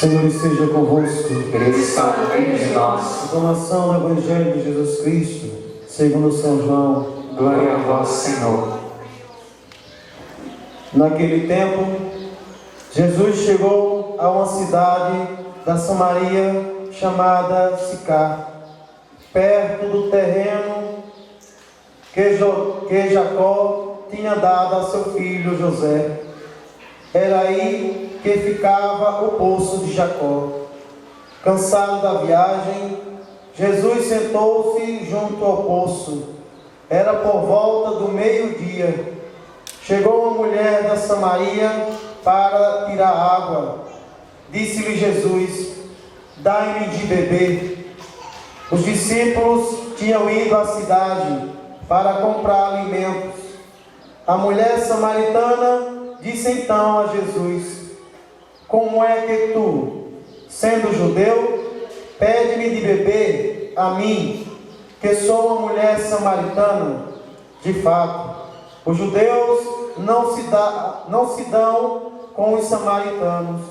Senhor esteja convosco. Ele está no meio de nós. Proclamação do Evangelho de Jesus Cristo, segundo São João. Glória a vós, Senhor. Naquele tempo, Jesus chegou a uma cidade da Samaria chamada Sicar, perto do terreno que Jacó tinha dado a seu filho José. Era aí que ficava o poço de Jacó. Cansado da viagem, Jesus sentou-se junto ao poço. Era por volta do meio-dia. Chegou uma mulher da Samaria para tirar água. Disse-lhe Jesus: dai-me de beber. Os discípulos tinham ido à cidade para comprar alimentos. A mulher samaritana disse então a Jesus: como é que tu, sendo judeu, pede-me de beber a mim, que sou uma mulher samaritana? De fato, os judeus não se dão com os samaritanos.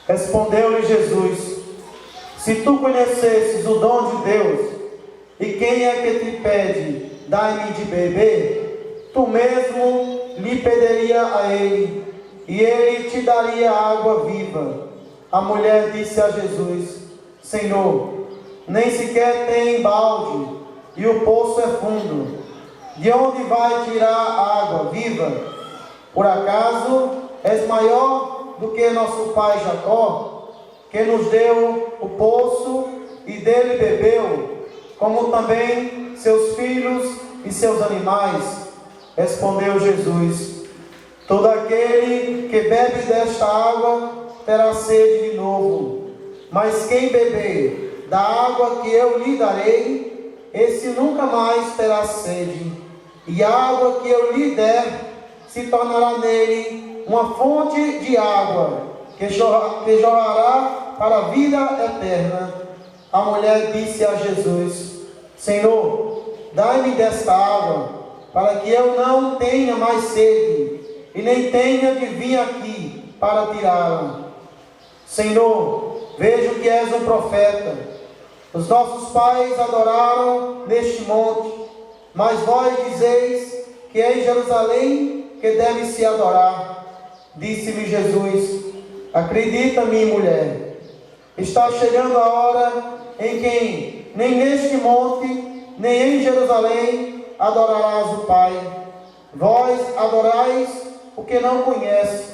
Respondeu-lhe Jesus: se tu conhecesses o dom de Deus, e quem é que te pede, dai-me de beber, tu mesmo lhe pediria a ele, e ele te daria água viva. A mulher disse a Jesus: Senhor, nem sequer tem balde, e o poço é fundo. De onde vai tirar água viva? Por acaso és maior do que nosso pai Jacó, que nos deu o poço e dele bebeu, como também seus filhos e seus animais? Respondeu Jesus: todo aquele que bebe desta água terá sede de novo, mas quem beber da água que eu lhe darei, esse nunca mais terá sede, e a água que eu lhe der se tornará nele uma fonte de água que jorrará para a vida eterna. A mulher disse a Jesus: Senhor, dai-me desta água, para que eu não tenha mais sede, e nem tenha de vir aqui para tirá-la. Senhor, vejo que és um profeta. Os nossos pais adoraram neste monte, mas vós dizeis que é em Jerusalém que deve se adorar. Disse-lhe Jesus: acredita-me, mulher, está chegando a hora em que nem neste monte, nem em Jerusalém adorarás o Pai. Vós adorais o que não conhece,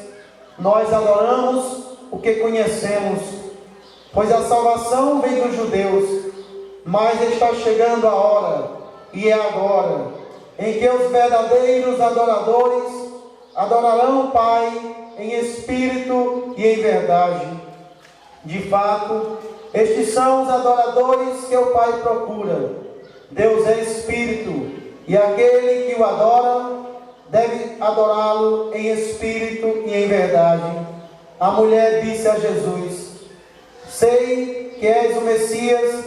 nós adoramos o que conhecemos, pois a salvação vem dos judeus. Mas está chegando a hora, e é agora, em que os verdadeiros adoradores adorarão o Pai em espírito e em verdade. De fato, estes são os adoradores que o Pai procura. Deus é espírito, e aquele que o adora deve adorá-lo em espírito e em verdade. A mulher disse a Jesus: sei que és o Messias,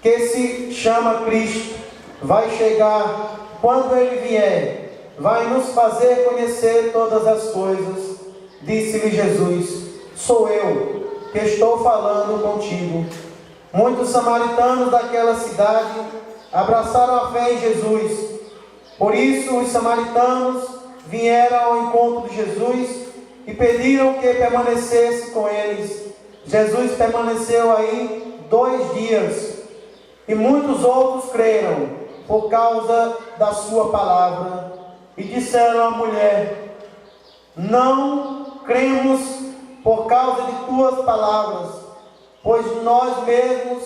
que se chama Cristo. Vai chegar, quando ele vier, vai nos fazer conhecer todas as coisas. Disse-lhe Jesus: sou eu que estou falando contigo. Muitos samaritanos daquela cidade abraçaram a fé em Jesus. Por isso os samaritanos vieram ao encontro de Jesus e pediram que permanecesse com eles. Jesus permaneceu aí 2 dias, e muitos outros creram por causa da sua palavra, e disseram à mulher: não cremos por causa de tuas palavras, pois nós mesmos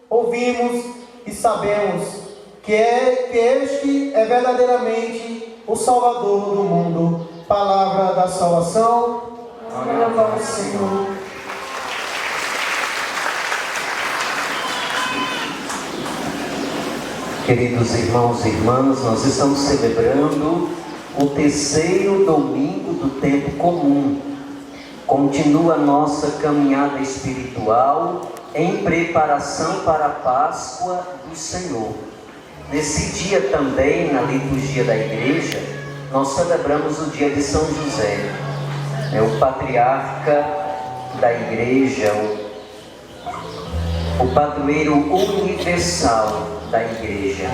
ouvimos e sabemos que este é verdadeiramente o Salvador do mundo. Palavra da salvação. Glória a vós, Senhor. Queridos irmãos e irmãs, nós estamos celebrando o 3º domingo do tempo comum. Continua a nossa caminhada espiritual em preparação para a Páscoa do Senhor. Nesse dia também, na liturgia da igreja, nós celebramos o dia de São José. é o patriarca da igreja, o padroeiro universal da igreja.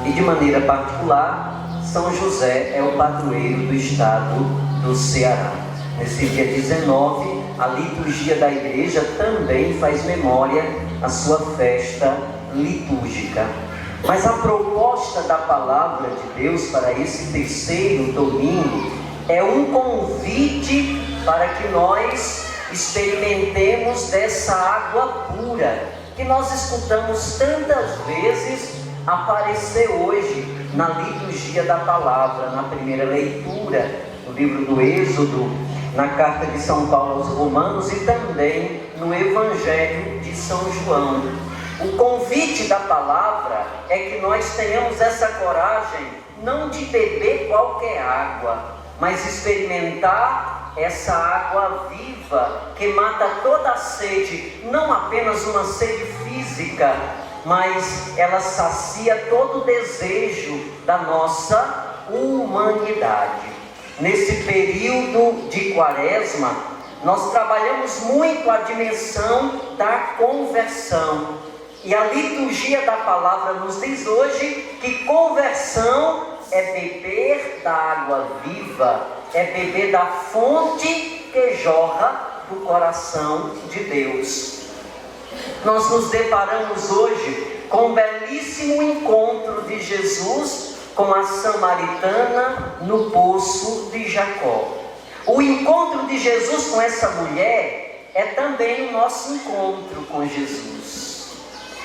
E de maneira particular, São José é o padroeiro do estado do Ceará. Nesse dia 19, a liturgia da igreja também faz memória à sua festa litúrgica. Mas a proposta da palavra de Deus para esse terceiro domingo é um convite para que nós experimentemos dessa água pura que nós escutamos tantas vezes aparecer hoje na liturgia da palavra, na primeira leitura do livro do Êxodo, na carta de São Paulo aos Romanos e também no Evangelho de São João. O convite da palavra é que nós tenhamos essa coragem não de beber qualquer água, mas experimentar essa água viva que mata toda a sede, não apenas uma sede física, mas ela sacia todo o desejo da nossa humanidade. Nesse período de Quaresma, nós trabalhamos muito a dimensão da conversão. E a liturgia da palavra nos diz hoje que conversão é beber da água viva, é beber da fonte que jorra do coração de Deus. Nós nos deparamos hoje com um belíssimo encontro de Jesus com a samaritana no poço de Jacó. O encontro de Jesus com essa mulher é também o nosso encontro com Jesus.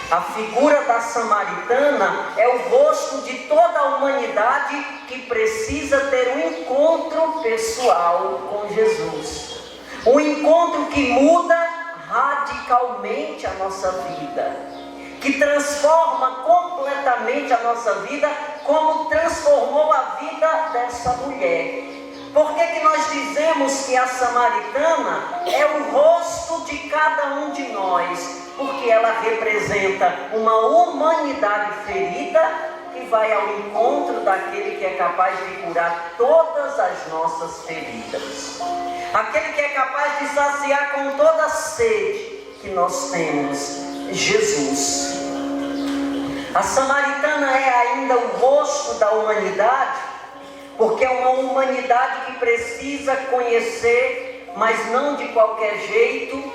A figura da samaritana é o rosto de toda a humanidade que precisa ter um encontro pessoal com Jesus. Um encontro que muda radicalmente a nossa vida, que transforma completamente a nossa vida, como transformou a vida dessa mulher. Por que que nós dizemos que a samaritana é o rosto de cada um de nós? Porque ela representa uma humanidade ferida que vai ao encontro daquele que é capaz de curar todas as nossas feridas. Aquele que é capaz de saciar com toda a sede que nós temos, Jesus. A samaritana é ainda o rosto da humanidade, porque é uma humanidade que precisa conhecer, mas não de qualquer jeito,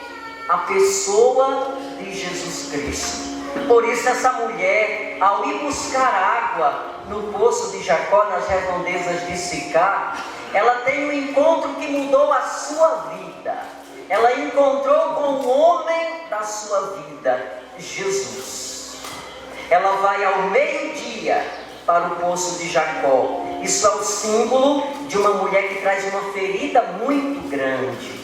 a pessoa de Jesus Cristo. Por isso essa mulher, ao ir buscar água no poço de Jacó, nas redondezas de Sicá, ela tem um encontro que mudou a sua vida. Ela encontrou com o homem da sua vida, Jesus. Ela vai ao meio-dia para o poço de Jacó. Isso é o símbolo de uma mulher que traz uma ferida muito grande.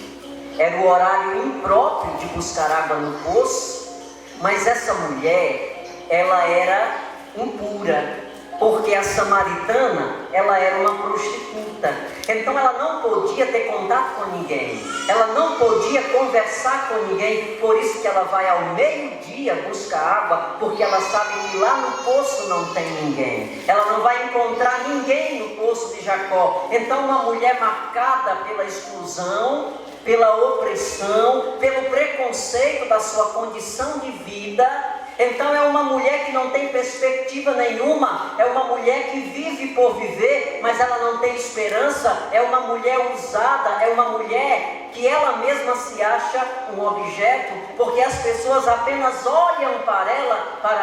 Era o horário impróprio de buscar água no poço, mas essa mulher, ela era impura, porque a samaritana, ela era uma prostituta. Então ela não podia ter contato com ninguém, ela não podia conversar com ninguém. Por isso que ela vai ao meio-dia buscar água, porque ela sabe que lá no poço não tem ninguém. Ela não vai encontrar ninguém no poço de Jacó. Então uma mulher marcada pela exclusão, pela opressão, pelo preconceito da sua condição de vida. Então é uma mulher que não tem perspectiva nenhuma, é uma mulher que vive por viver, mas ela não tem esperança, é uma mulher usada, é uma mulher que ela mesma se acha um objeto, porque as pessoas apenas olham para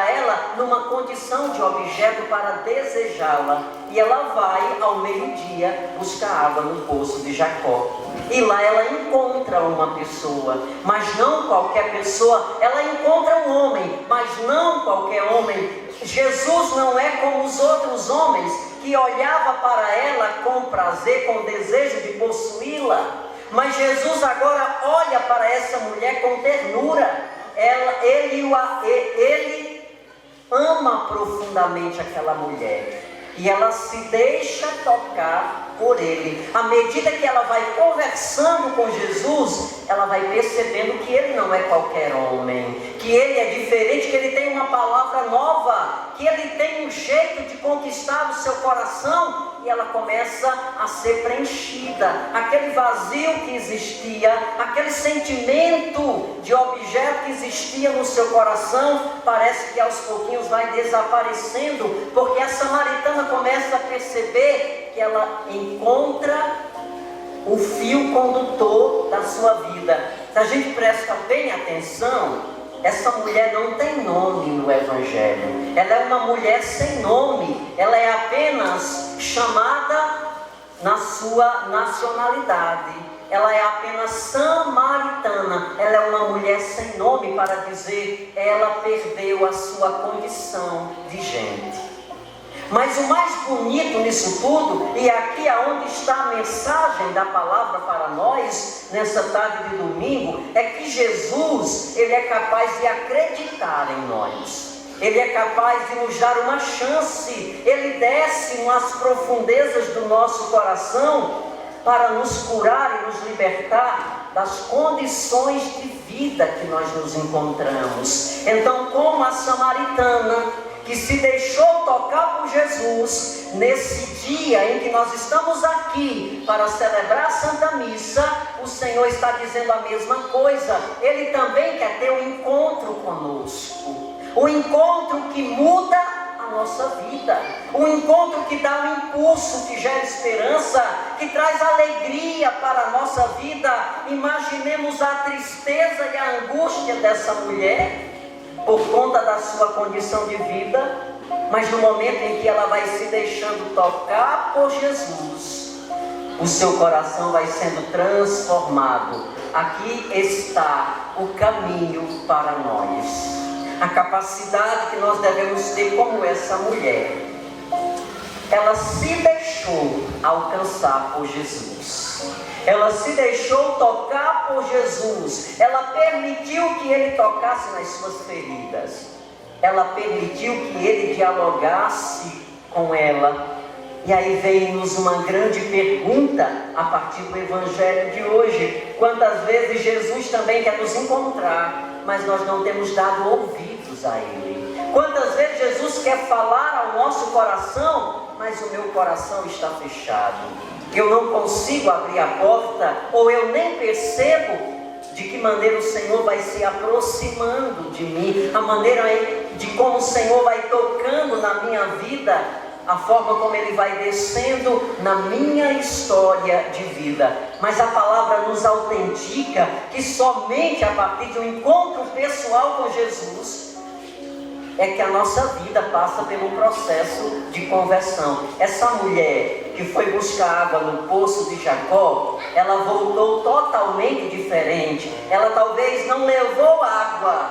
ela numa condição de objeto para desejá-la. E ela vai ao meio-dia buscar água no poço de Jacó. E lá ela encontra uma pessoa, mas não qualquer pessoa. Ela encontra um homem, mas não qualquer homem. Jesus não é como os outros homens que olhava para ela com prazer, com desejo de possuí-la. Mas Jesus agora olha para essa mulher com ternura. Ele ama profundamente aquela mulher. E ela se deixa tocar por ele. À medida que ela vai conversando com Jesus, ela vai percebendo que ele não é qualquer homem, que ele é diferente, que ele tem uma palavra nova, que ele tem um jeito de conquistar o seu coração e ela começa a ser preenchida. Aquele vazio que existia, aquele sentimento de objeto que existia no seu coração, parece que aos pouquinhos vai desaparecendo, porque a samaritana começa a perceber que ela encontra o fio condutor da sua vida. Se a gente presta bem atenção, essa mulher não tem nome no Evangelho. Ela é uma mulher sem nome. Ela é apenas chamada na sua nacionalidade. Ela é apenas samaritana. Ela é uma mulher sem nome para dizer, ela perdeu a sua condição de gente. Mas o mais bonito nisso tudo, e aqui é onde está a mensagem da palavra para nós, nessa tarde de domingo, é que Jesus, Ele é capaz de acreditar em nós. Ele é capaz de nos dar uma chance. Ele desce nas profundezas do nosso coração para nos curar e nos libertar das condições de vida que nós nos encontramos. Então, como a samaritana que se deixou tocar por Jesus, nesse dia em que nós estamos aqui para celebrar a Santa Missa, o Senhor está dizendo a mesma coisa. Ele também quer ter um encontro conosco, um encontro que muda a nossa vida, um encontro que dá um impulso, que gera esperança, que traz alegria para a nossa vida. Imaginemos a tristeza e a angústia dessa mulher por conta da sua condição de vida, mas no momento em que ela vai se deixando tocar por Jesus, o seu coração vai sendo transformado. Aqui está o caminho para nós, a capacidade que nós devemos ter como essa mulher. Ela se deixou alcançar por Jesus. Ela se deixou tocar por Jesus. Ela permitiu que Ele tocasse nas suas feridas. Ela permitiu que Ele dialogasse com ela. E aí vem-nos uma grande pergunta a partir do Evangelho de hoje. Quantas vezes Jesus também quer nos encontrar, mas nós não temos dado ouvidos a Ele? Quantas vezes Jesus quer falar ao nosso coração, mas o meu coração está fechado? Eu não consigo abrir a porta, ou eu nem percebo de que maneira o Senhor vai se aproximando de mim, a maneira de como o Senhor vai tocando na minha vida, a forma como Ele vai descendo na minha história de vida. Mas a palavra nos autentica que somente a partir de um encontro pessoal com Jesus é que a nossa vida passa por um processo de conversão. Essa mulher que foi buscar água no poço de Jacó, ela voltou totalmente diferente. Ela talvez não levou água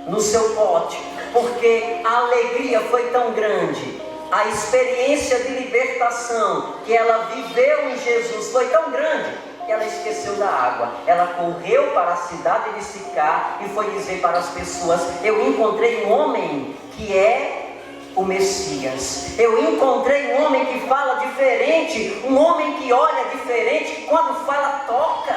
no seu pote, porque a alegria foi tão grande, a experiência de libertação que ela viveu em Jesus foi tão grande, que ela esqueceu da água. Ela correu para a cidade de Sicar e foi dizer para as pessoas: eu encontrei um homem que é o Messias. Eu encontrei um homem que fala diferente, um homem que olha diferente, que quando fala toca,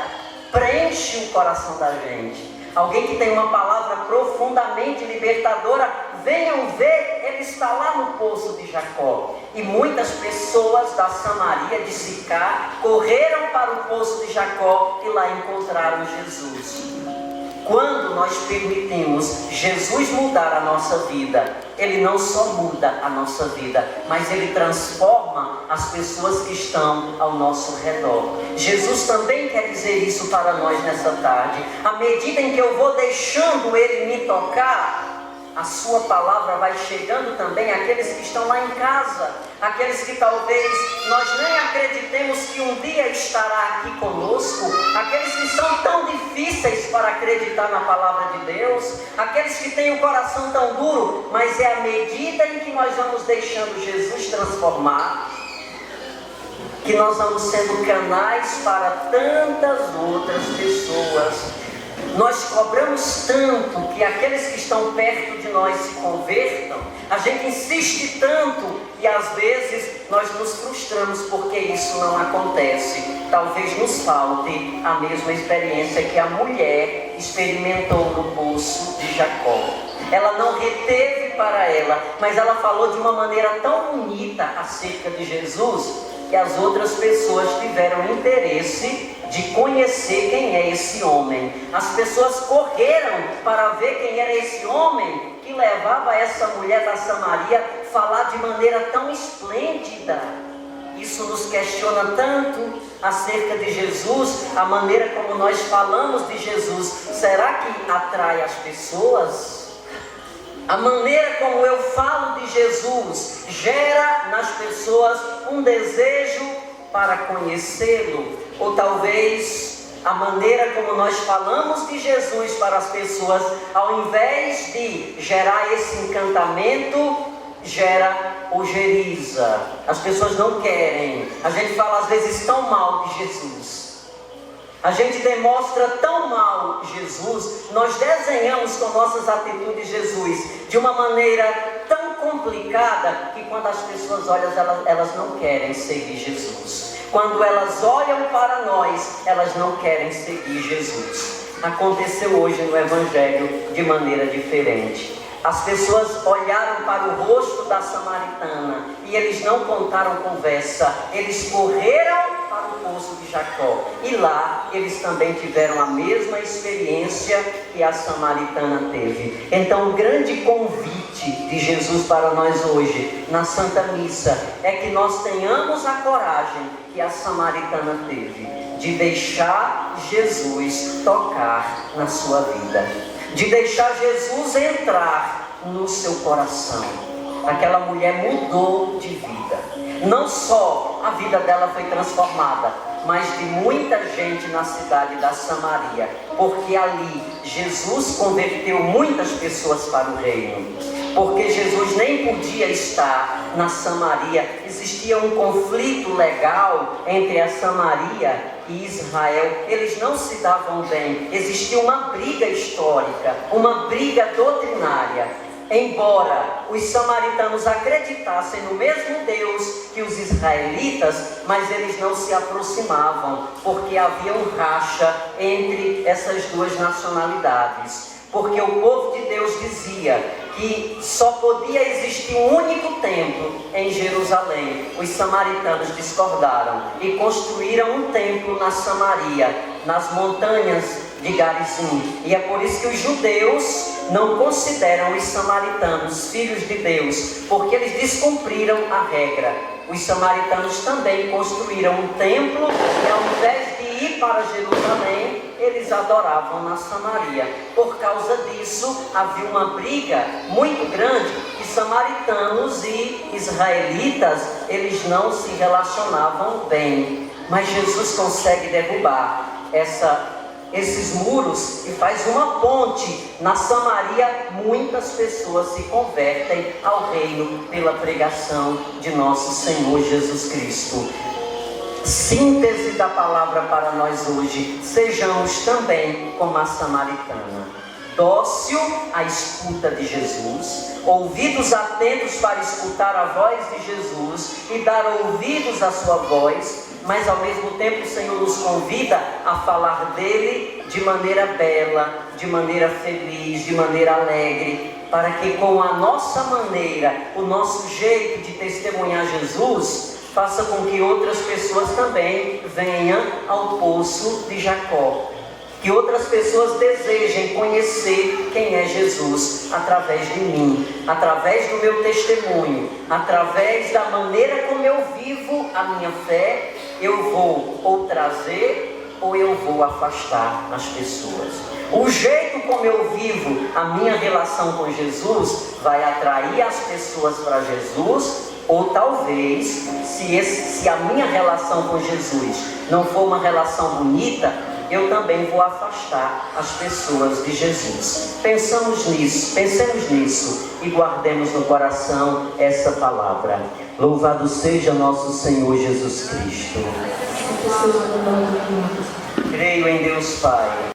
preenche o coração da gente. Alguém que tem uma palavra profundamente libertadora. Venham ver, ele está lá no poço de Jacó. E muitas pessoas da Samaria de Sicar correram para o poço de Jacó e lá encontraram Jesus. Quando nós permitimos Jesus mudar a nossa vida, Ele não só muda a nossa vida, mas Ele transforma as pessoas que estão ao nosso redor. Jesus também quer dizer isso para nós nessa tarde. À medida em que eu vou deixando Ele me tocar, a sua palavra vai chegando também àqueles que estão lá em casa, aqueles que talvez nós nem acreditemos que um dia estará aqui conosco, aqueles que são tão difíceis para acreditar na palavra de Deus, aqueles que têm o coração tão duro, mas é à medida em que nós vamos deixando Jesus transformar, que nós vamos sendo canais para tantas outras pessoas. Nós cobramos tanto que aqueles que estão perto de nós se convertam, a gente insiste tanto e às vezes nós nos frustramos porque isso não acontece. Talvez nos falte a mesma experiência que a mulher experimentou no poço de Jacó. Ela não reteve para ela, mas ela falou de uma maneira tão bonita acerca de Jesus, que as outras pessoas tiveram interesse de conhecer quem é esse homem. As pessoas correram para ver quem era esse homem que levava essa mulher da Samaria a falar de maneira tão esplêndida. Isso nos questiona tanto acerca de Jesus, a maneira como nós falamos de Jesus. Será que atrai as pessoas? A maneira como eu falo de Jesus gera nas pessoas um desejo para conhecê-lo? Ou talvez a maneira como nós falamos de Jesus para as pessoas, ao invés de gerar esse encantamento, gera ojeriza. As pessoas não querem. A gente fala às vezes tão mal de Jesus. A gente demonstra tão mal Jesus, nós desenhamos com nossas atitudes Jesus de uma maneira tão complicada que quando as pessoas olham, elas não querem seguir Jesus. Quando elas olham para nós, elas não querem seguir Jesus. Aconteceu hoje no Evangelho de maneira diferente. As pessoas olharam para o rosto da samaritana e eles não contaram conversa, eles correram para o poço de Jacó e lá eles também tiveram a mesma experiência que a samaritana teve. Então o grande convite de Jesus para nós hoje na Santa Missa é que nós tenhamos a coragem que a samaritana teve de deixar Jesus tocar na sua vida, de deixar Jesus entrar no seu coração. Aquela mulher mudou de vida. Não só a vida dela foi transformada, mas de muita gente na cidade da Samaria, porque ali Jesus converteu muitas pessoas para o reino. Porque Jesus nem podia estar na Samaria. Existia um conflito legal entre a Samaria e Israel. Eles não se davam bem. Existia uma briga histórica, uma briga doutrinária. Embora os samaritanos acreditassem no mesmo Deus que os israelitas, mas eles não se aproximavam, porque havia um racha entre essas duas nacionalidades. Porque o povo de Deus dizia que só podia existir um único templo em Jerusalém. Os samaritanos discordaram e construíram um templo na Samaria, nas montanhas de Garizim. E é por isso que os judeus não consideram os samaritanos filhos de Deus, porque eles descumpriram a regra. Os samaritanos também construíram um templo e ao invés de ir para Jerusalém, eles adoravam na Samaria. Por causa disso, havia uma briga muito grande que samaritanos e israelitas, eles não se relacionavam bem. Mas Jesus consegue derrubar esses muros e faz uma ponte. Na Samaria, muitas pessoas se convertem ao reino pela pregação de nosso Senhor Jesus Cristo. Síntese da palavra para nós hoje: sejamos também como a samaritana, dócil à escuta de Jesus, ouvidos atentos para escutar a voz de Jesus e dar ouvidos à sua voz, mas ao mesmo tempo o Senhor nos convida a falar dele de maneira bela, de maneira feliz, de maneira alegre, para que com a nossa maneira, o nosso jeito de testemunhar Jesus, faça com que outras pessoas também venham ao poço de Jacó. Que outras pessoas desejem conhecer quem é Jesus através de mim, através do meu testemunho, através da maneira como eu vivo a minha fé. Eu vou ou trazer ou eu vou afastar as pessoas. O jeito como eu vivo a minha relação com Jesus vai atrair as pessoas para Jesus, ou talvez, se a minha relação com Jesus não for uma relação bonita, eu também vou afastar as pessoas de Jesus. Pensemos nisso e guardemos no coração essa palavra. Louvado seja nosso Senhor Jesus Cristo. Creio em Deus Pai,